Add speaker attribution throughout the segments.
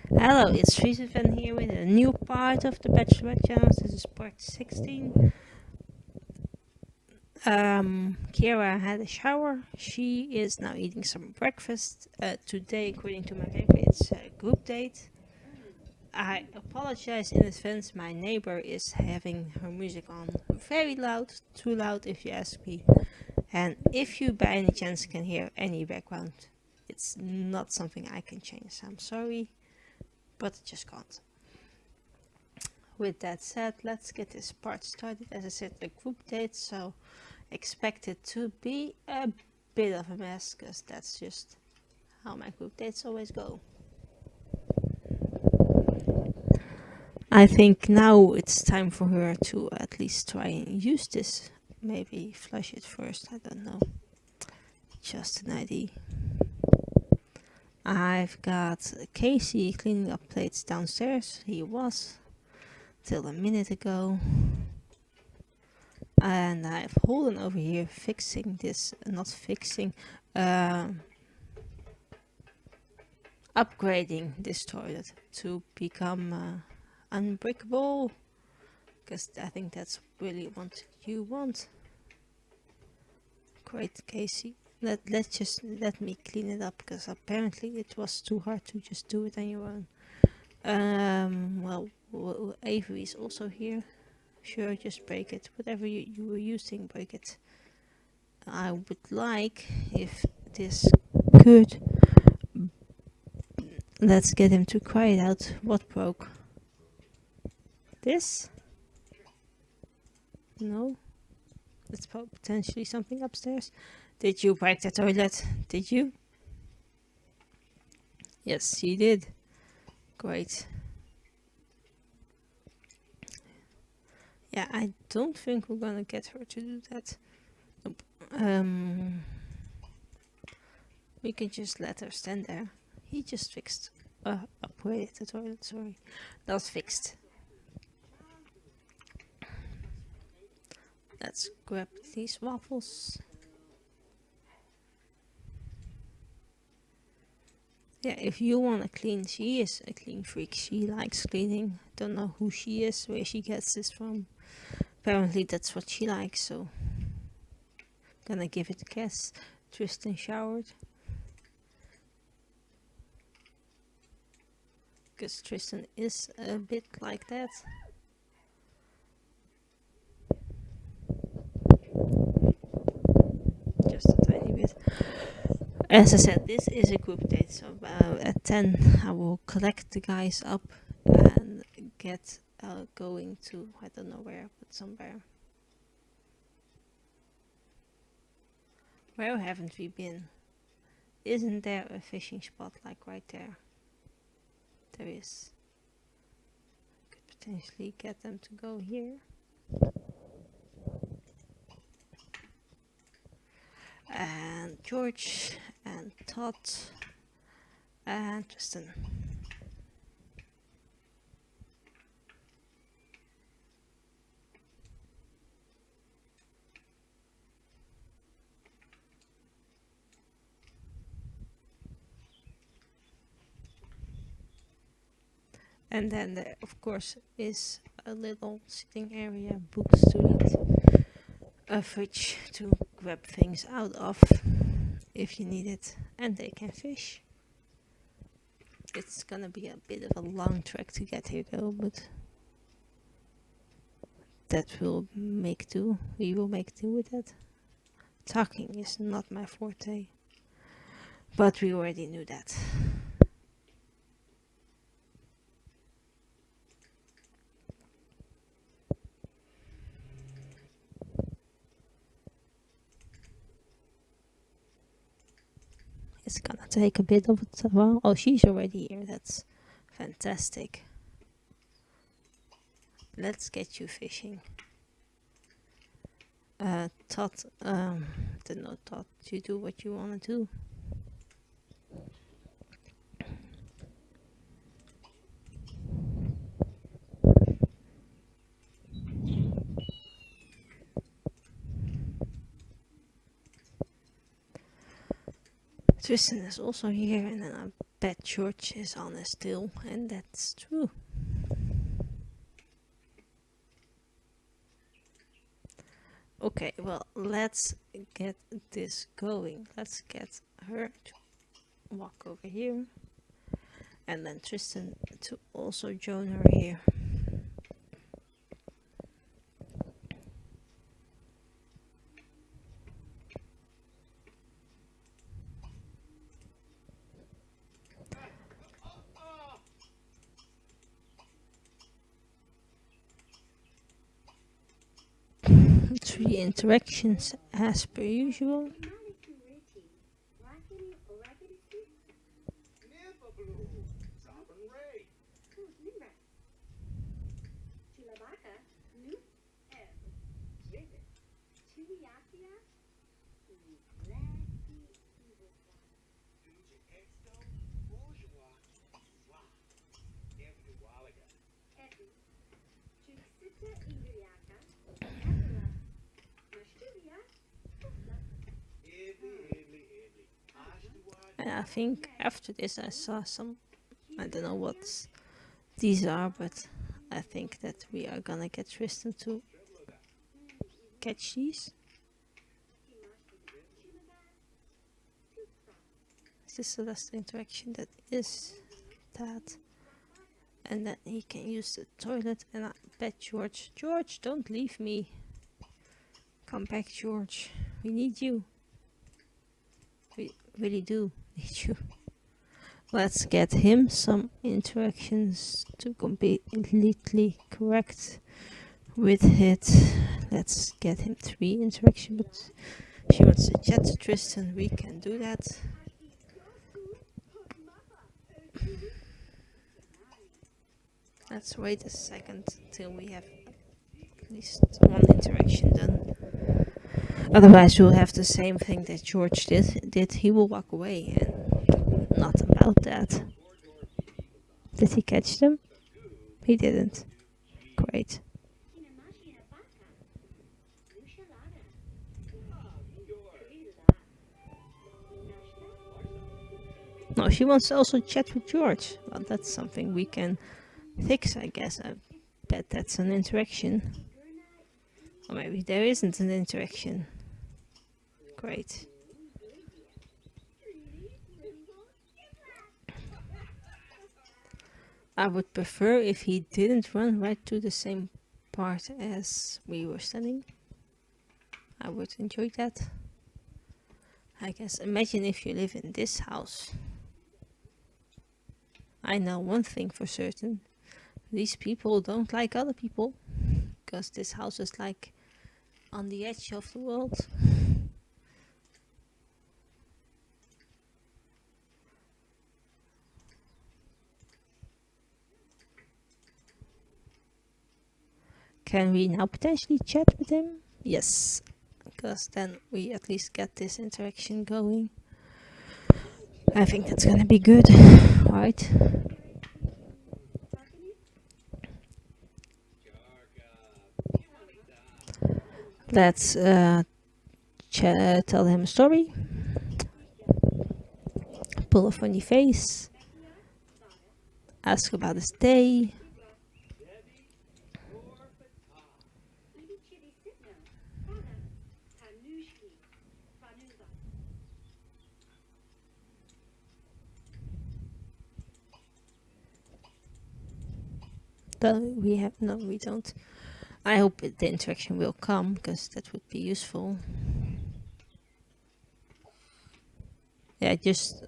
Speaker 1: Hello, it's fishy here with a new part of the Bachelorette channel. This is part 16. Kira had a shower. She is now eating some breakfast. Today, according to my paper, it's a group date. I apologize in advance. My neighbor is having her music on very loud, too loud if you ask me. And if you by any chance can hear any background, it's not something I can change. I'm sorry, but I just can't. With that said, let's get this part started. As I said, a group date, so expect it to be a bit of a mess, because that's just how my group dates always go. I think now it's time for her to at least try and use this. Maybe flush it first, I don't know. Just an idea. I've got Casey cleaning up plates downstairs. He was till a minute ago. And I have Holden over here fixing this, not fixing, upgrading this toilet to become unbreakable, because I think that's really what you want. Great, Casey. Let me clean it up, because apparently it was too hard to just do it on your own. Well, Avery is also here. Sure, just break it. Whatever you were using, break it. I would like if this could. Let's get him to cry it out. What broke? This? No? It's potentially something upstairs. Did you break the toilet? Did you? Yes, you did. Great. Yeah, I don't think we're gonna get her to do that. Nope. We can just let her stand there. He just fixed. Upgraded the toilet, sorry. That's fixed. Let's grab these waffles. Yeah, if you want to clean, she is a clean freak. She likes cleaning. Don't know who she is, where she gets this from. Apparently that's what she likes, so gonna give it a guess. Tristan showered. Because Tristan is a bit like that. Just a tiny bit. As I said, this is a group date, so at 10 I will collect the guys up and get going to, I don't know where, but somewhere. Where haven't we been? Isn't there a fishing spot like right there? There is. Could potentially get them to go here. And George and Todd and Tristan. And then there, of course, is a little sitting area, books to read, a fridge to grab things out of if you need it, and they can fish. It's gonna be a bit of a long trek to get here though, but that will make do. We will make do with that. Talking is not my forte, but we already knew that. It's gonna take a bit of a while. Oh, she's already here. That's fantastic. Let's get you fishing. Todd, don't know, Todd, you do what you wanna do. Tristan is also here, and then Pet George is on his tail, and that's true. Okay, well, let's get this going. Let's get her to walk over here, and then Tristan to also join her here. Three interactions as per usual. And I think after this I saw some, I don't know what these are, but I think that we are gonna get Tristan to catch these. This is the last interaction, that is that. And then he can use the toilet, and I bet George, don't leave me. Come back, George. We need you. We really do need you. Let's get him some interactions to completely correct with it. Let's get him 3 interactions, but if she wants to chat to Tristan, we can do that. Let's wait a second till we have at least 1 interaction done. Otherwise we'll have the same thing that George did. He will walk away, and not about that. Did he catch them? He didn't. Great. No, she wants to also chat with George. Well, that's something we can fix, I guess. I bet that's an interaction. Or maybe there isn't an interaction. Great. I would prefer if he didn't run right to the same part as we were standing. I would enjoy that. I guess imagine if you live in this house. I know one thing for certain. These people don't like other people. Because this house is like on the edge of the world. Can we now potentially chat with him? Yes, because then we at least get this interaction going. I think that's gonna be good, right? Let's tell him a story. Pull a funny face. Ask about his day. We don't. I hope the interaction will come, because that would be useful. Yeah, just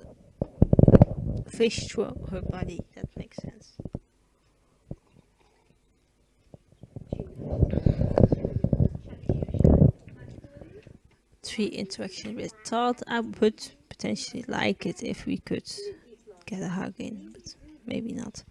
Speaker 1: fish through her body, that makes sense. Three interaction with Todd. I would potentially like it if we could get a hug in, but maybe not.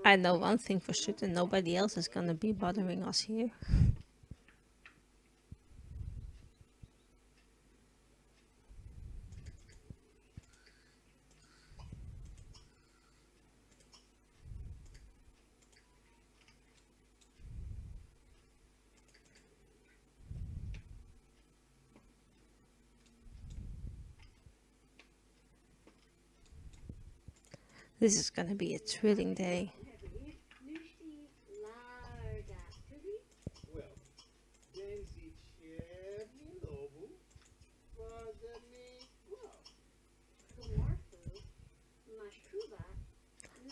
Speaker 1: I know one thing for certain, nobody else is gonna be bothering us here. This is gonna be a thrilling day.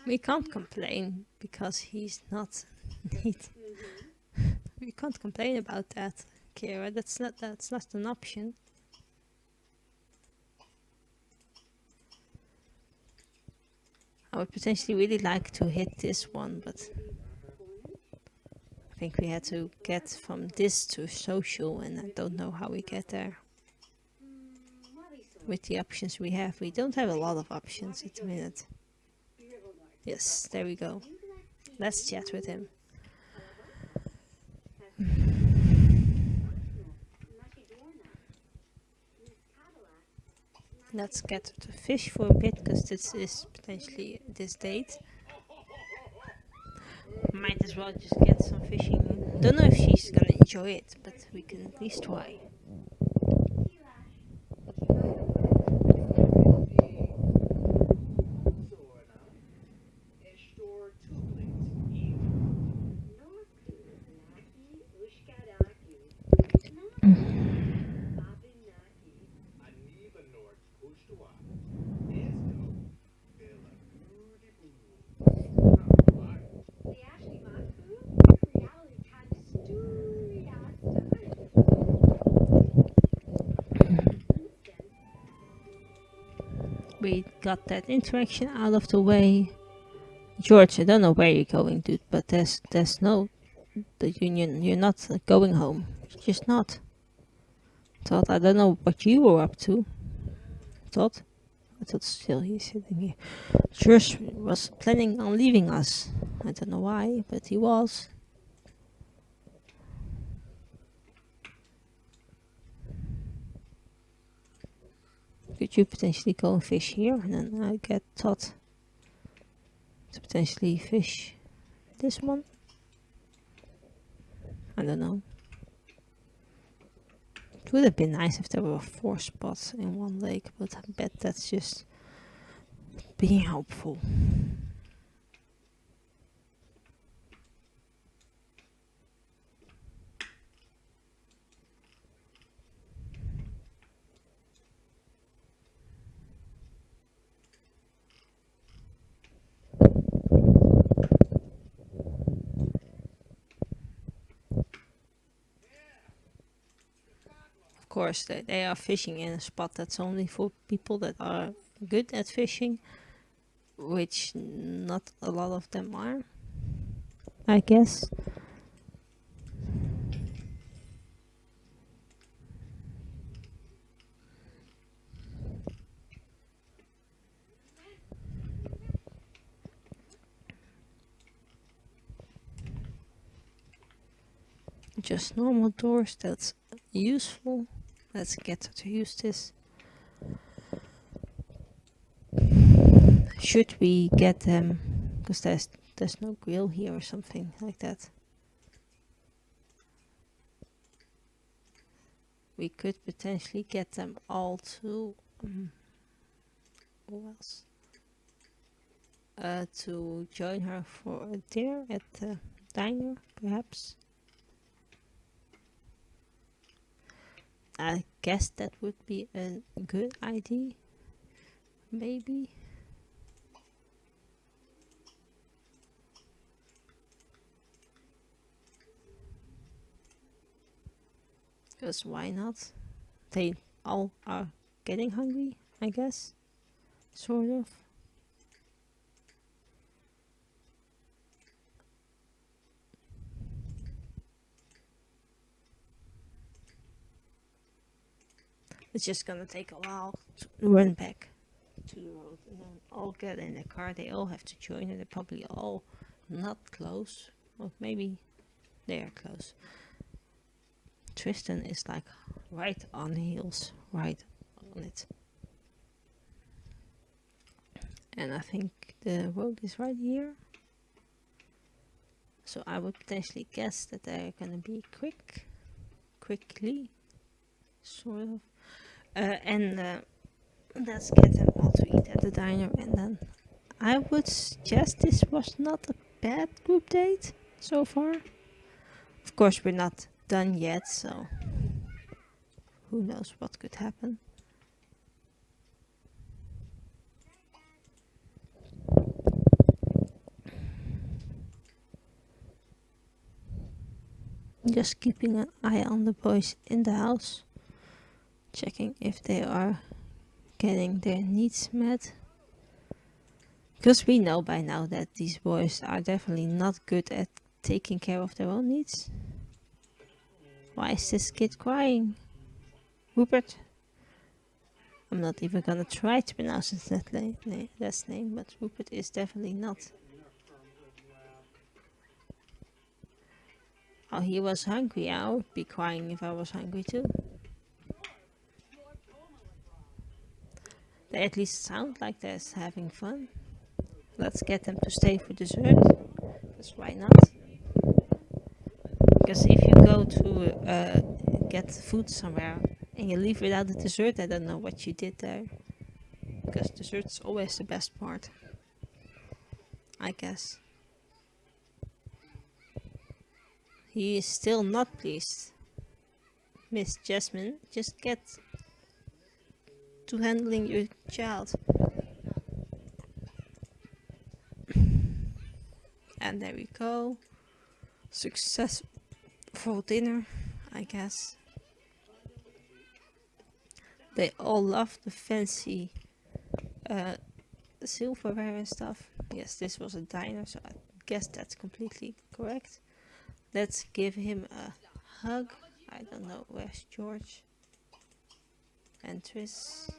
Speaker 1: We can't complain because he's not neat. We can't complain about that, Kira. That's not an option. I would potentially really like to hit this one, but I think we had to get from this to social, and I don't know how we get there. With the options we have, we don't have a lot of options at the minute. Yes, there we go. Let's chat with him. Let's get to fish for a bit, because this is potentially this date. Might as well just get some fishing in. Don't know if she's gonna enjoy it, but we can at least try. We got that interaction out of the way. George, I don't know where you're going, dude, but there's no the union. You're not going home. You're just not. Thought I don't know what you were up to. Thought I thought still he's sitting here. George was planning on leaving us. I don't know why, but he was. Could you potentially go and fish here, and then I get Todd to potentially fish this one? I don't know. It would have been nice if there were 4 spots in one lake, but I bet that's just being helpful. Of course, they are fishing in a spot that's only for people that are good at fishing, which not a lot of them are, I guess. Just normal doors, that's useful. Let's get to use this. Should we get them? Because there's no grill here or something like that. We could potentially get them all to who else? To join her for a dinner at the diner, perhaps. I guess that would be a good idea. Maybe. Because why not? They all are getting hungry, I guess. Sort of. It's just gonna take a while to run back to the road and then all get in the car. They all have to join and they probably all not close. Well, maybe they are close. Tristan is like right on heels, right on it. And I think the road is right here. So I would potentially guess that they're gonna be quickly, sort of. And let's get them all to eat at the diner, and then I would suggest this was not a bad group date so far. Of course, we're not done yet, so who knows what could happen. Just keeping an eye on the boys in the house, checking if they are getting their needs met. Because we know by now that these boys are definitely not good at taking care of their own needs. Why is this kid crying? Rupert? I'm not even gonna try to pronounce his last name, but Rupert is definitely not. Oh, he was hungry. I would be crying if I was hungry too. They at least sound like they're having fun. Let's get them to stay for dessert. Because why not? Because if you go to get food somewhere and you leave without the dessert, I don't know what you did there. Because dessert's always the best part, I guess. He is still not pleased. Miss Jasmine, just get to handling your child. And there we go. Successful dinner, I guess. They all love the fancy silverware and stuff. Yes, this was a diner, so I guess that's completely correct. Let's give him a hug. I don't know, where's George? And Tris.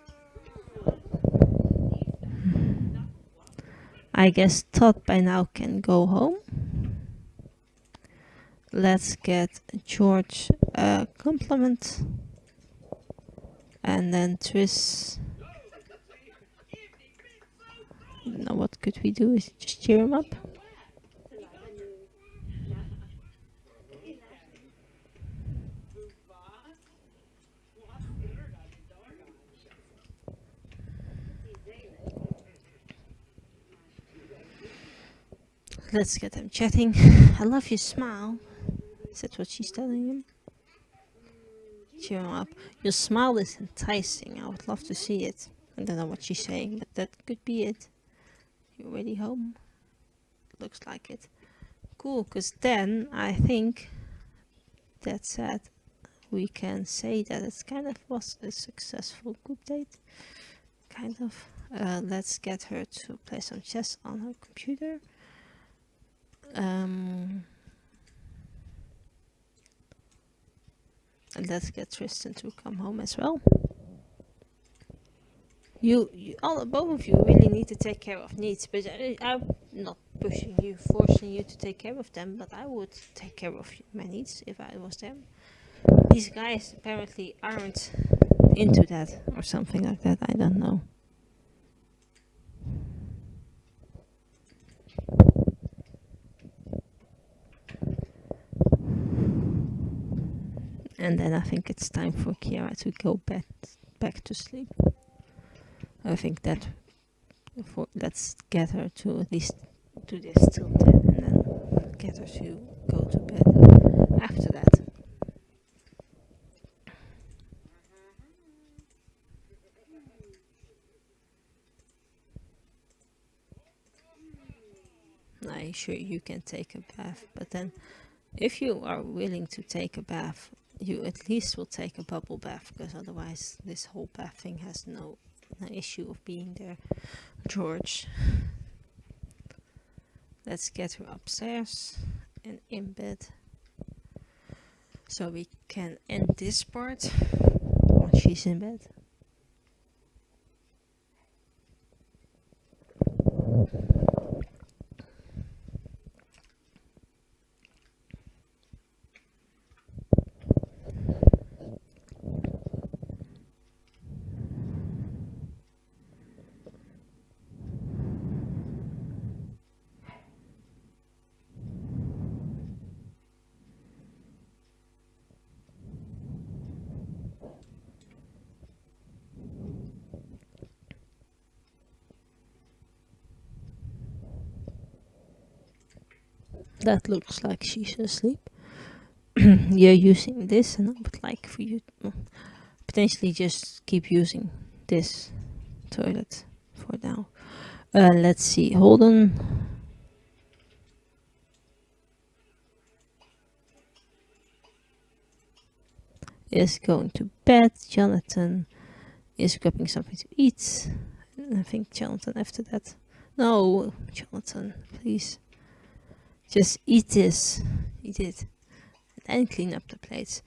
Speaker 1: I guess Todd by now can go home. Let's get George a compliment. And then Tris. Now what could we do is just cheer him up. Let's get them chatting. I love your smile. Is that what she's telling him? Cheer him up. Your smile is enticing. I would love to see it. I don't know what she's saying, but that could be it. You already home? Looks like it. Cool, because then I think that said we can say that it kind of was a successful group date. Kind of. Let's get her to play some chess on her computer. And let's get Tristan to come home as well. Both of you really need to take care of needs, but I'm not pushing you, forcing you to take care of them, but I would take care of my needs if I was them. These guys apparently aren't into that or something like that, I don't know. And then I think it's time for Kiara to go back to sleep. I think that let's get her to at least do this till 10 and then get her to go to bed after that. I'm sure you can take a bath, but then if you are willing to take a bath, you at least will take a bubble bath, because otherwise this whole bath thing has no issue of being there. George, let's get her upstairs and in bed so we can end this part once she's in bed. That looks like she's asleep. You're using this, and I would like for you to potentially just keep using this toilet for now. Let's see. Hold on. Is going to bed. Jonathan is grabbing something to eat. I think Jonathan after that. No, Jonathan, please. Just eat this. Eat it. And clean up the plates.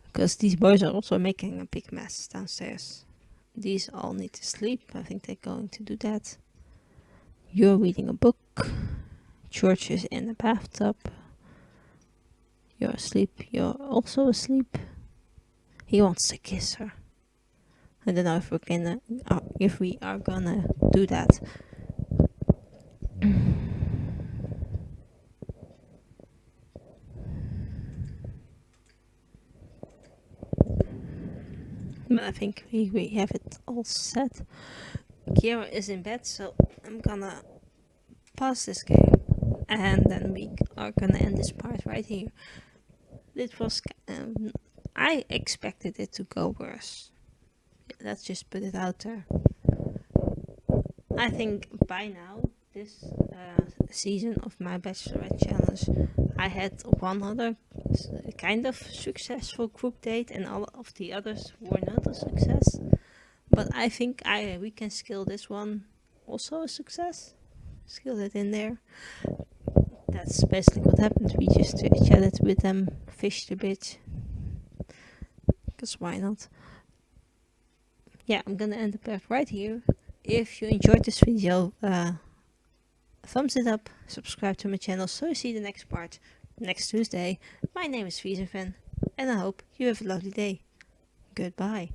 Speaker 1: Because these boys are also making a big mess downstairs. These all need to sleep. I think they're going to do that. You're reading a book. George is in the bathtub. You're asleep. You're also asleep. He wants to kiss her. I don't know if we are gonna do that. But I think we have it all set. Kira is in bed, so I'm gonna pause this game, and then we are gonna end this part right here. It was I expected it to go worse. Let's just put it out there. I think by now, this season of my Bachelorette challenge, I had one other kind of successful group date, and all of the others were not a success. But I think we can scale this one also a success. Scale it in there. That's basically what happened. We just chatted with them, fished a bit. Because why not? Yeah, I'm gonna end the part right here. If you enjoyed this video, thumbs it up, subscribe to my channel so you see the next part next Tuesday. My name is fishy, and I hope you have a lovely day. Goodbye.